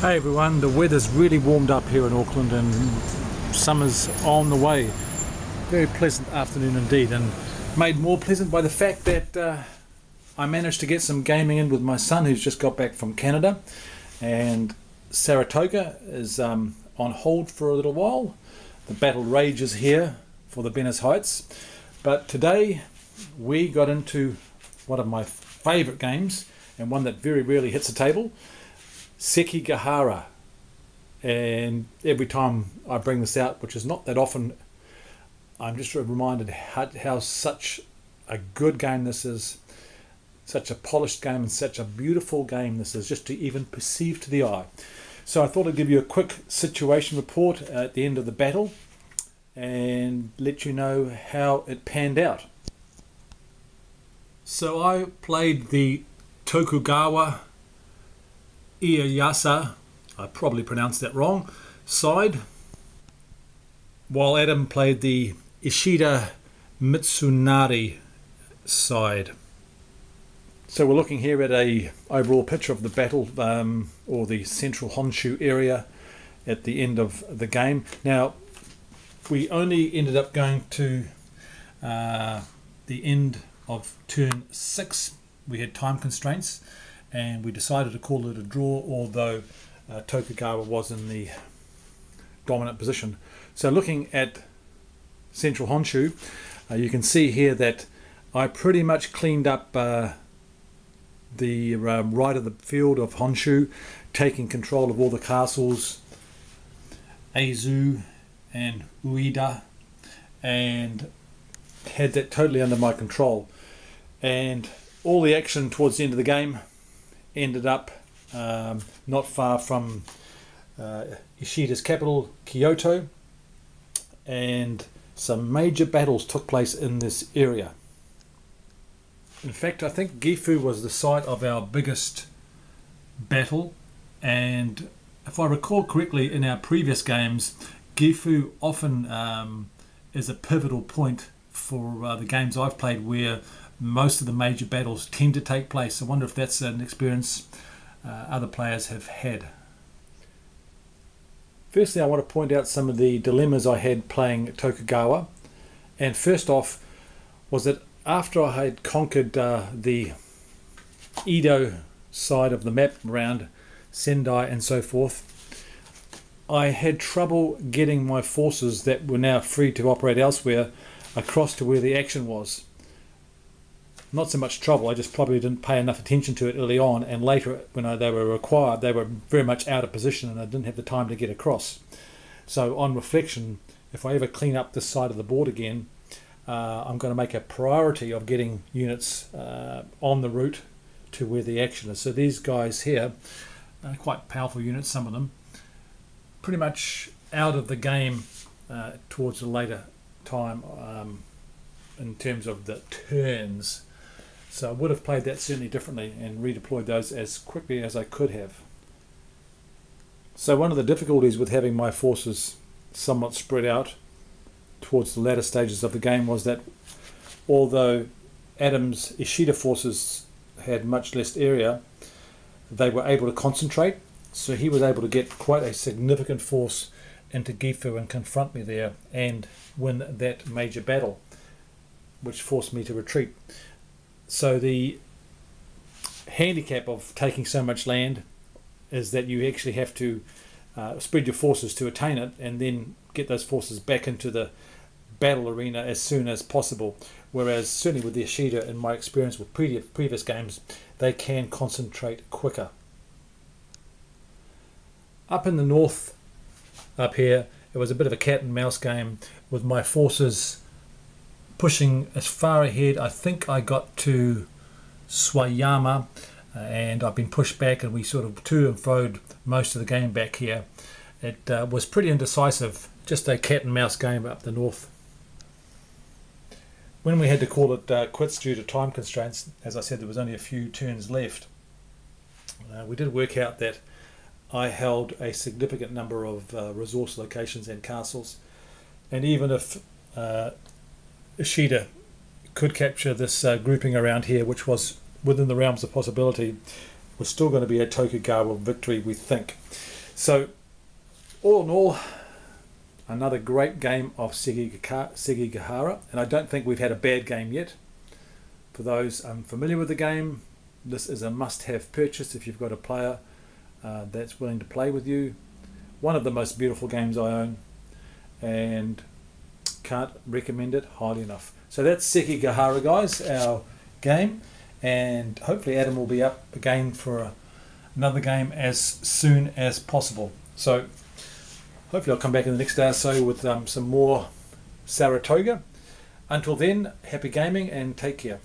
Hey everyone, the weather's really warmed up here in Auckland and summer's on the way. Very pleasant afternoon indeed, and made more pleasant by the fact that I managed to get some gaming in with my son, who's just got back from Canada, and Saratoga is on hold for a little while. The battle rages here for the Venice Heights, but today we got into one of my favourite games, and one that very rarely hits the table, Sekigahara. And every time I bring this out, which is not that often, I'm just reminded how such a good game this is, such a polished game and such a beautiful game this is, just to even perceive to the eye. So I thought I'd give you a quick situation report at the end of the battle and let you know how it panned out. So I played the Tokugawa Ieyasu, I probably pronounced that wrong, side, while Adam played the Ishida Mitsunari side. So we're looking here at a overall picture of the battle, or the central Honshu area at the end of the game. Now, we only ended up going to the end of turn 6. We had time constraints and we decided to call it a draw, although Tokugawa was in the dominant position. So looking at central Honshu, you can see here that I pretty much cleaned up the right of the field of Honshu, taking control of all the castles, Eizu and Ueda, and had that totally under my control. And all the action towards the end of the game ended up not far from Ishida's capital, Kyoto, and some major battles took place in this area. In fact, I think Gifu was the site of our biggest battle, and if I recall correctly, in our previous games, Gifu often is a pivotal point for the games I've played where most of the major battles tend to take place. I wonder if that's an experience other players have had. Firstly, I want to point out some of the dilemmas I had playing Tokugawa. And first off was that after I had conquered the Edo side of the map around Sendai and so forth, I had trouble getting my forces that were now free to operate elsewhere across to where the action was. Not so much trouble, I just probably didn't pay enough attention to it early on, and later when they were required, they were very much out of position and I didn't have the time to get across. So on reflection, if I ever clean up this side of the board again, I'm going to make a priority of getting units on the route to where the action is. So these guys here are quite powerful units, some of them, pretty much out of the game towards the later time in terms of the turns. So I would have played that certainly differently and redeployed those as quickly as I could have. So one of the difficulties with having my forces somewhat spread out towards the latter stages of the game was that although Adam's Ishida forces had much less area, they were able to concentrate, so he was able to get quite a significant force into Gifu and confront me there and win that major battle, which forced me to retreat. So the handicap of taking so much land is that you actually have to spread your forces to attain it and then get those forces back into the battle arena as soon as possible, whereas certainly with the Ishida, in my experience with previous games, they can concentrate quicker. Up in the north, up here, it was a bit of a cat and mouse game with my forces pushing as far ahead. I think I got to Swayama and I've been pushed back, and we sort of to and froed most of the game back here. It was pretty indecisive, just a cat and mouse game up the north. When we had to call it quits due to time constraints, as I said, there was only a few turns left. We did work out that I held a significant number of resource locations and castles, and even if Ishida could capture this grouping around here, which was within the realms of possibility, was still going to be a Tokugawa victory, we think. So all in all, another great game of Sekigahara, and I don't think we've had a bad game yet. For those unfamiliar with the game, this is a must-have purchase if you've got a player that's willing to play with you. One of the most beautiful games I own, and can't recommend it highly enough. So that's Sekigahara, guys, our game, and hopefully Adam will be up again for another game as soon as possible. So hopefully I'll come back in the next day or so with some more Saratoga. Until then, happy gaming and take care.